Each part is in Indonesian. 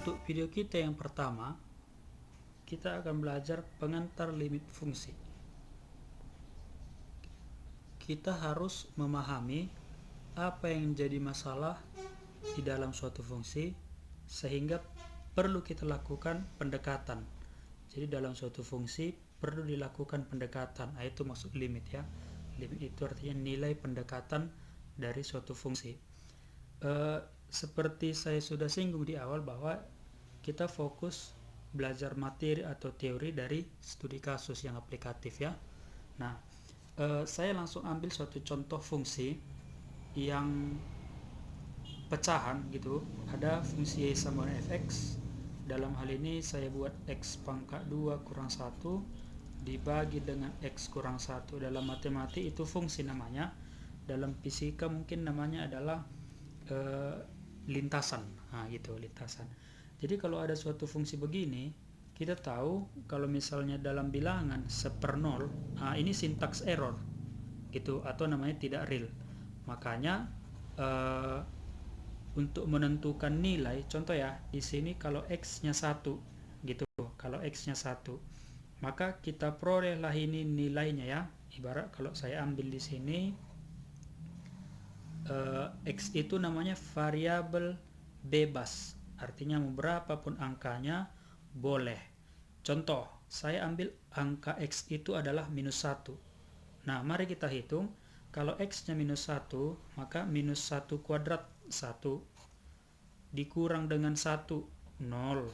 Untuk video kita yang pertama, kita akan belajar pengantar limit fungsi. Kita harus memahami apa yang menjadi masalah di dalam suatu fungsi, sehingga perlu kita lakukan pendekatan. Jadi dalam suatu fungsi perlu dilakukan pendekatan, itu maksud limit ya. Limit itu artinya nilai pendekatan dari suatu fungsi. Seperti saya sudah singgung di awal bahwa kita fokus belajar materi atau teori dari studi kasus yang aplikatif ya. Nah, saya langsung ambil suatu contoh fungsi yang pecahan gitu. Ada fungsi y sama dengan fx. Dalam hal ini saya buat x pangkat 2 kurang 1 dibagi dengan x kurang 1. Dalam matematik itu fungsi namanya. Dalam fisika mungkin namanya adalah lintasan. Gitu, lintasan. Jadi kalau ada suatu fungsi begini, kita tahu kalau misalnya dalam bilangan 1/0, ini syntax error gitu, atau namanya tidak real. Makanya untuk menentukan nilai, contoh ya, di sini kalau x-nya 1 gitu. Kalau x-nya 1, maka kita perolehlah ini nilainya ya. Ibarat kalau saya ambil di sini x itu namanya variabel bebas, artinya berapapun angkanya boleh. Contoh, saya ambil angka x itu adalah -1. Nah, mari kita hitung. Kalau x-nya -1, maka -1 kuadrat 1 dikurang dengan 1, 0,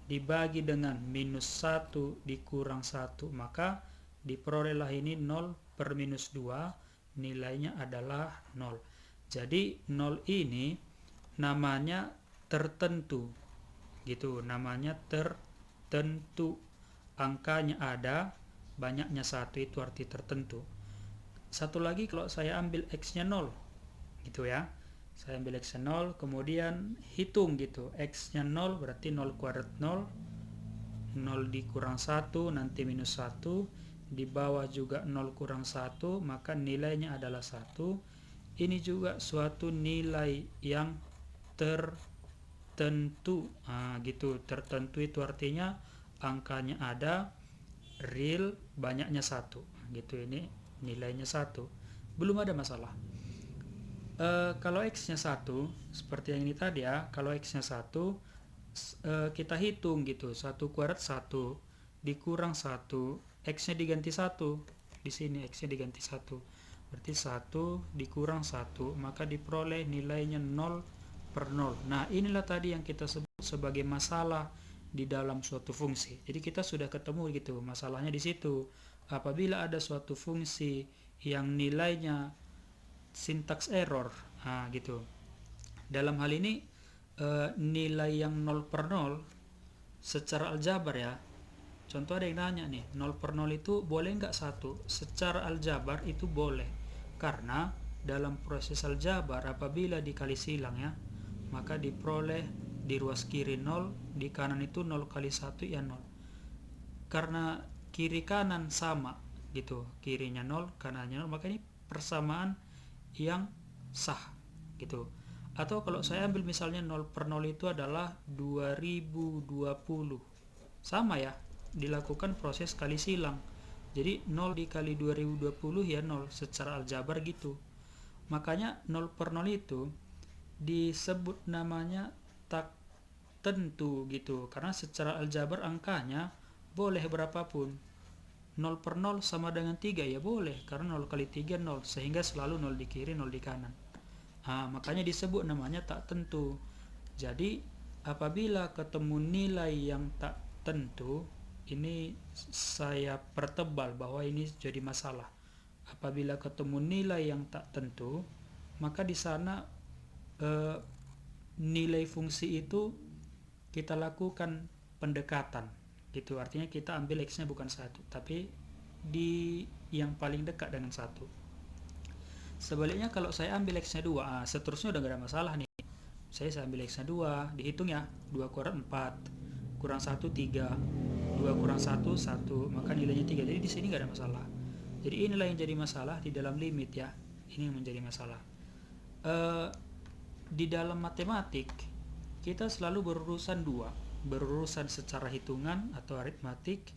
dibagi dengan -1 dikurang 1, maka diperolehlah ini 0 per -2, nilainya adalah 0. Jadi 0 ini namanya tertentu gitu, namanya tertentu. Angkanya ada, banyaknya 1, itu arti tertentu. Satu lagi, kalau saya ambil x-nya 0 gitu ya. Saya ambil x-nya 0, kemudian hitung gitu. X-nya 0 berarti 0 kuadrat 0, 0 dikurang 1 nanti -1, di bawah juga 0 kurang 1, maka nilainya adalah 1. Ini juga suatu nilai yang tertentu. Gitu, tertentu itu artinya angkanya ada, real, banyaknya 1 gitu. Ini nilainya 1, belum ada masalah. Kalau x-nya 1 seperti yang ini tadi ya, kalau x-nya 1 kita hitung gitu, 1 kuadrat 1 dikurang 1, x-nya diganti 1. Di sini x-nya diganti 1. Berarti 1 dikurang 1, maka diperoleh nilainya 0 per 0. Nah, inilah tadi yang kita sebut sebagai masalah di dalam suatu fungsi. Jadi kita sudah ketemu gitu, masalahnya di situ. Apabila ada suatu fungsi yang nilainya syntax error, gitu. Dalam hal ini nilai yang 0 per 0 secara aljabar ya. Contoh ada yang nanya nih, 0 per 0 itu boleh nggak 1? Secara aljabar itu boleh. Karena dalam proses aljabar apabila dikali silang ya, maka diperoleh di ruas kiri 0, di kanan itu 0 kali 1 ya 0. Karena kiri kanan sama gitu, kirinya 0, kanannya 0, maka ini persamaan yang sah gitu. Atau kalau saya ambil misalnya 0 per 0 itu adalah 2020. Sama ya, dilakukan proses kali silang. Jadi 0 dikali 2020 ya 0 secara aljabar gitu. Makanya 0 per 0 itu disebut namanya tak tentu gitu, karena secara aljabar angkanya boleh berapapun. 0 per 0 sama dengan 3 ya boleh, karena 0 kali 3 0, sehingga selalu 0 di kiri 0 di kanan. Makanya disebut namanya tak tentu. Jadi apabila ketemu nilai yang tak tentu, ini saya pertebal bahwa ini jadi masalah. Apabila ketemu nilai yang tak tentu, maka di sana nilai fungsi itu kita lakukan pendekatan gitu. Artinya kita ambil x-nya bukan 1, tapi di yang paling dekat dengan 1. Sebaliknya kalau saya ambil x-nya 2, seterusnya udah gak ada masalah nih. Saya ambil x-nya 2, dihitung ya, 2 kuadrat 4, kurang 1 3, 2 kurang 1 1, maka nilainya 3. Jadi di sini gak ada masalah. Jadi inilah yang jadi masalah di dalam limit ya. Ini yang menjadi masalah. Di dalam matematik kita selalu berurusan secara hitungan atau aritmatik,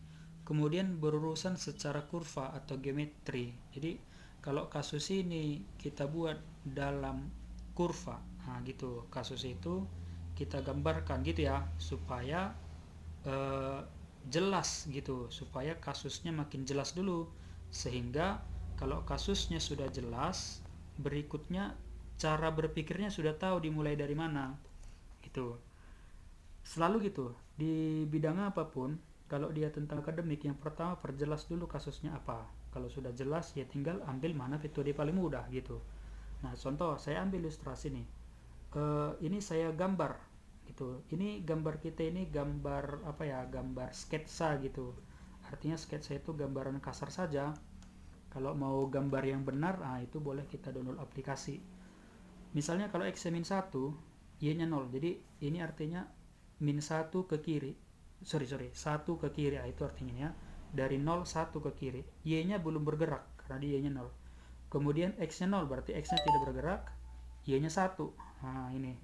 kemudian berurusan secara kurva atau geometri. Jadi kalau kasus ini kita buat dalam kurva, nah gitu, kasus itu kita gambarkan gitu ya, supaya jelas gitu, supaya kasusnya makin jelas dulu, sehingga kalau kasusnya sudah jelas, berikutnya cara berpikirnya sudah tahu dimulai dari mana gitu. Selalu gitu di bidang apapun, kalau dia tentang akademik, yang pertama perjelas dulu kasusnya apa. Kalau sudah jelas, ya tinggal ambil mana metode paling mudah gitu. Nah, contoh saya ambil ilustrasi nih. Ini saya gambar gitu. Ini gambar kita ini gambar apa ya? Gambar sketsa gitu. Artinya sketsa itu gambaran kasar saja. Kalau mau gambar yang benar, itu boleh kita download aplikasi. Misalnya kalau X-1, Y-nya 0. Jadi ini artinya min 1 ke kiri. Sorry, 1 ke kiri. Itu artinya ya. Dari 0, 1 ke kiri. Y-nya belum bergerak karena dia Y-nya 0. Kemudian X-nya 0, berarti X-nya tidak bergerak. Y-nya 1. Nah, ini.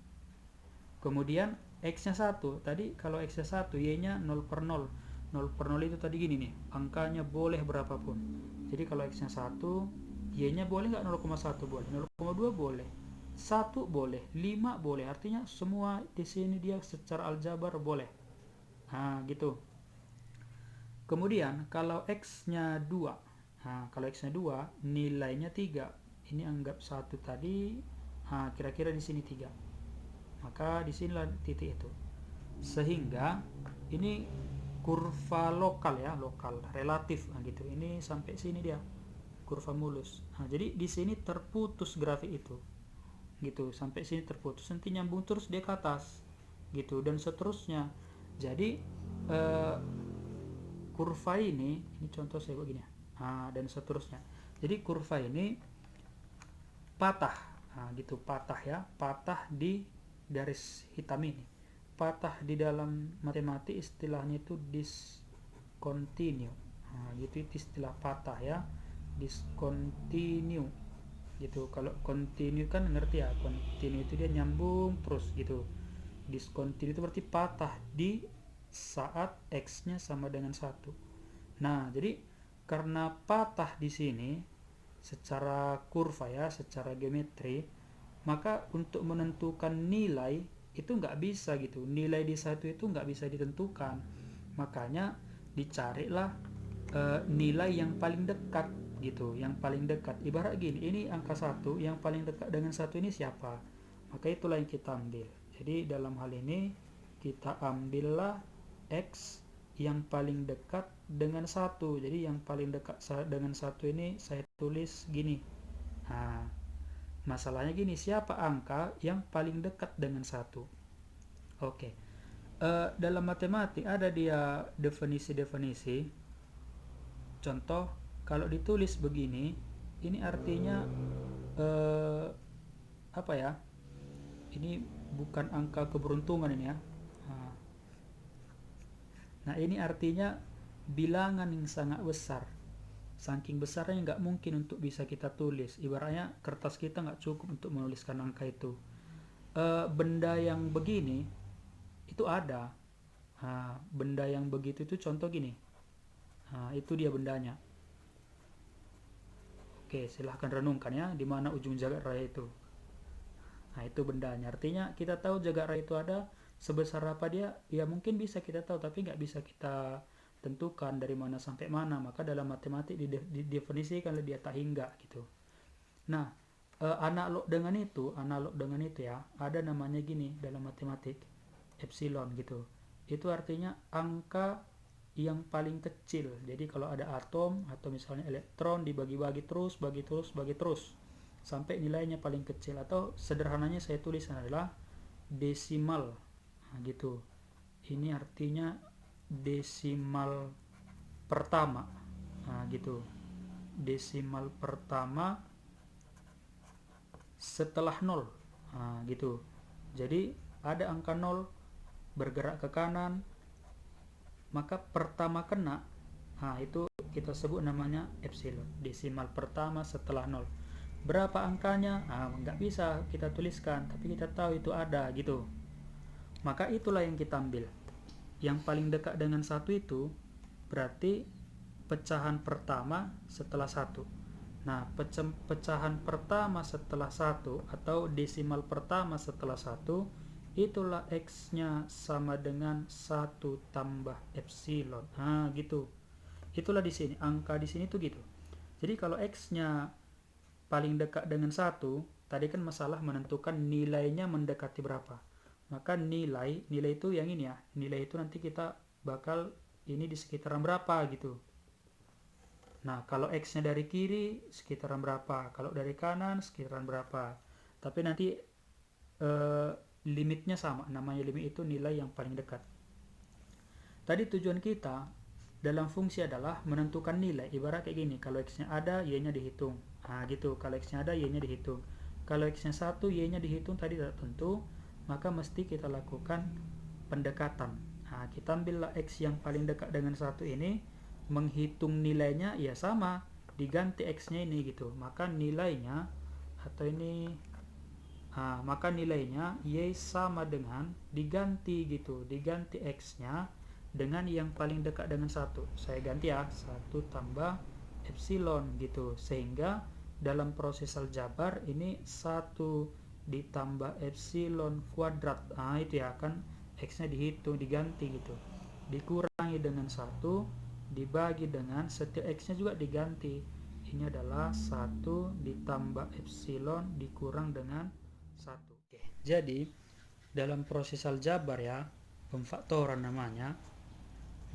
Kemudian X-nya 1. Tadi kalau X-nya 1, Y-nya 0 per 0. 0 per 0 itu tadi gini nih. Angkanya boleh berapapun. Jadi kalau X-nya 1, Y-nya boleh nggak 0,1? Boleh. 0,2 boleh. 1 boleh. 5 boleh. Artinya semua di sini dia secara aljabar boleh. Nah, gitu. Kemudian kalau X-nya 2. Nah, kalau X-nya 2, nilainya 3. Ini anggap 1 tadi. Nah, kira-kira di sini 3. Maka di sinilah titik itu. Sehingga ini kurva lokal ya, lokal relatif, nah gitu. Ini sampai sini dia kurva mulus. Nah, jadi di sini terputus grafik itu, gitu, sampai sini terputus, nanti nyambung terus dia ke atas, gitu, dan seterusnya. Jadi kurva ini contoh saya begini, dan seterusnya. Jadi kurva ini patah, gitu, patah ya, patah di garis hitam ini. Patah di dalam matematik istilahnya itu discontinue. Nah, gitu, itu istilah patah ya, discontinue gitu. Kalau continue kan ngerti ya, continue itu dia nyambung terus gitu. Discontinue itu berarti patah di saat X-nya sama dengan 1. Nah, jadi karena patah di sini secara kurva ya, secara geometri, maka untuk menentukan nilai itu nggak bisa gitu. Nilai di satu itu nggak bisa ditentukan. Makanya dicarilah nilai yang paling dekat gitu, yang paling dekat. Ibarat gini, ini angka 1, yang paling dekat dengan 1 ini siapa? Maka itulah yang kita ambil. Jadi dalam hal ini kita ambillah X yang paling dekat dengan 1. Jadi yang paling dekat dengan 1 ini saya tulis gini. Nah, masalahnya gini, siapa angka yang paling dekat dengan 1? Oke. Dalam matematik ada dia definisi-definisi. Contoh, kalau ditulis begini, ini artinya apa ya? Ini bukan angka keberuntungan ini ya. Nah, ini artinya bilangan yang sangat besar. Saking besarnya nggak mungkin untuk bisa kita tulis. Ibaratnya kertas kita nggak cukup untuk menuliskan angka itu. Benda yang begini itu ada. Benda yang begitu itu contoh gini. Itu dia bendanya. Oke, silahkan renungkan ya, di mana ujung jagat raya itu. Nah, itu bendanya. Artinya kita tahu jagat raya itu ada, sebesar apa dia, ya mungkin bisa kita tahu, tapi nggak bisa kita tentukan dari mana sampai mana. Maka dalam matematik didefinisikan dia tak hingga gitu. Nah, analog dengan itu ya, ada namanya gini dalam matematik, epsilon gitu. Itu artinya angka yang paling kecil. Jadi kalau ada atom atau misalnya elektron dibagi-bagi terus, bagi terus sampai nilainya paling kecil, atau sederhananya saya tuliskan adalah desimal. Nah, gitu. Ini artinya desimal pertama. Nah, gitu. Desimal pertama setelah 0. Nah, gitu. Jadi ada angka 0 bergerak ke kanan, maka pertama kena. Nah, itu kita sebut namanya epsilon. Desimal pertama setelah 0. Berapa angkanya? Nggak bisa kita tuliskan, tapi kita tahu itu ada gitu. Maka itulah yang kita ambil. Yang paling dekat dengan 1 itu berarti pecahan pertama setelah 1. Nah, pecahan pertama setelah 1 atau desimal pertama setelah 1, itulah X-nya sama dengan 1 tambah epsilon. Nah, gitu. Itulah di sini, angka di sini tuh gitu. Jadi kalau X-nya paling dekat dengan 1, tadi kan masalah menentukan nilainya mendekati berapa. Maka nilai itu yang ini ya. Nilai itu nanti kita bakal ini di sekitaran berapa gitu. Nah, kalau X-nya dari kiri sekitaran berapa, kalau dari kanan sekitaran berapa. Tapi nanti limitnya sama, namanya limit itu nilai yang paling dekat. Tadi tujuan kita dalam fungsi adalah menentukan nilai. Ibarat kayak gini, kalau X-nya ada, Y-nya dihitung. Nah, gitu. Kalau X-nya ada, Y-nya dihitung. Kalau X-nya 1, Y-nya dihitung tadi tidak tentu, maka mesti kita lakukan pendekatan. Nah, kita ambillah X yang paling dekat dengan 1 ini, menghitung nilainya ya sama, diganti X-nya ini gitu. Maka nilainya atau ini maka nilainya Y sama dengan diganti gitu, diganti X-nya dengan yang paling dekat dengan 1. Saya ganti ya, 1 tambah epsilon gitu. Sehingga dalam proses aljabar ini 1 ditambah epsilon kuadrat. Nah, itu ya kan X-nya dihitung, diganti gitu. Dikurangi dengan 1, dibagi dengan setiap X-nya juga diganti. Ini adalah 1 ditambah epsilon dikurang dengan 1. Oke. Jadi dalam proses aljabar ya, pemfaktoran namanya,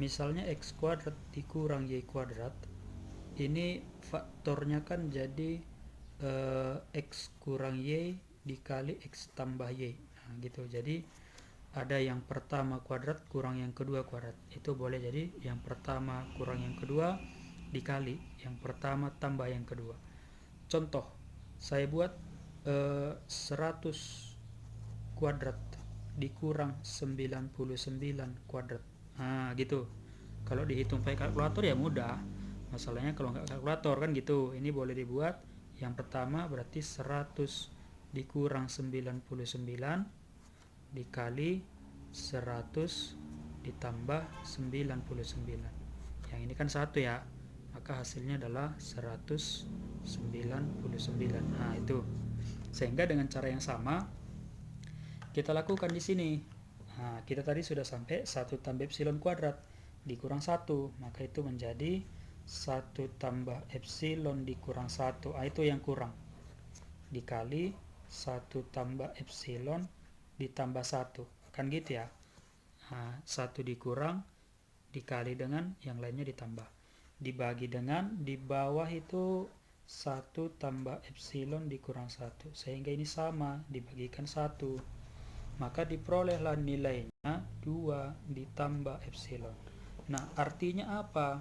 misalnya X kuadrat dikurang Y kuadrat, ini faktornya kan jadi X kurang Y dikali X tambah Y. Nah, gitu. Jadi ada yang pertama kuadrat kurang yang kedua kuadrat. Itu boleh jadi yang pertama kurang yang kedua dikali yang pertama tambah yang kedua. Contoh, saya buat 100 kuadrat dikurang 99 kuadrat. Nah, gitu. Kalau dihitung pakai kalkulator ya mudah. Masalahnya kalau nggak kalkulator kan gitu. Ini boleh dibuat. Yang pertama berarti 100 dikurang 99 dikali 100 ditambah 99. Yang ini kan 1 ya. Maka hasilnya adalah 199. Nah, itu. Sehingga dengan cara yang sama kita lakukan di sini. Nah, kita tadi sudah sampai 1 tambah epsilon kuadrat dikurang 1, maka itu menjadi 1 tambah epsilon dikurang 1. Itu yang kurang. Dikali 1 tambah epsilon ditambah 1. Kan gitu ya. Nah, 1 dikurang dikali dengan yang lainnya ditambah. Dibagi dengan di bawah itu 1 tambah epsilon dikurang 1. Sehingga ini sama, dibagikan 1. Maka diperolehlah nilainya 2 ditambah epsilon. Nah, artinya apa?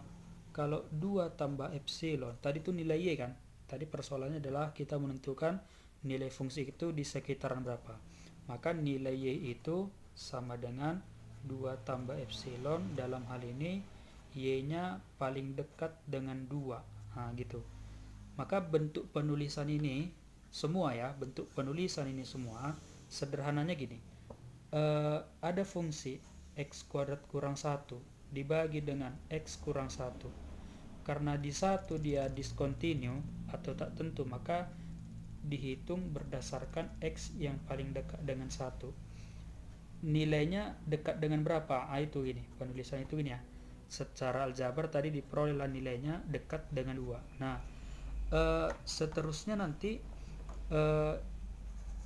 Kalau 2 tambah epsilon, tadi itu nilai Y kan? Tadi persoalannya adalah kita menentukan nilai fungsi itu di sekitaran berapa. Maka nilai Y itu sama dengan 2 tambah epsilon. Dalam hal ini Y-nya paling dekat dengan 2. Nah, gitu. Maka bentuk penulisan ini semua ya, bentuk penulisan ini semua sederhananya gini. Ada fungsi X kuadrat kurang 1 dibagi dengan X kurang 1. Karena di 1 dia discontinue atau tak tentu, maka dihitung berdasarkan X yang paling dekat dengan 1. Nilainya dekat dengan berapa? Itu ini, penulisan itu ini ya. Secara aljabar tadi diperolehlah nilainya dekat dengan 2. Nah, seterusnya nanti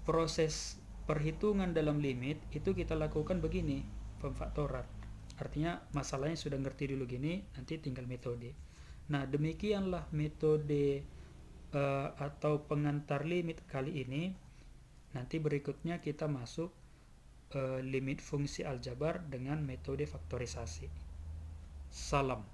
proses perhitungan dalam limit itu kita lakukan begini, pemfaktoran. Artinya masalahnya sudah ngerti dulu gini, nanti tinggal metode. Nah, demikianlah metode atau pengantar limit kali ini. Nanti berikutnya kita masuk limit fungsi aljabar dengan metode faktorisasi. Salam.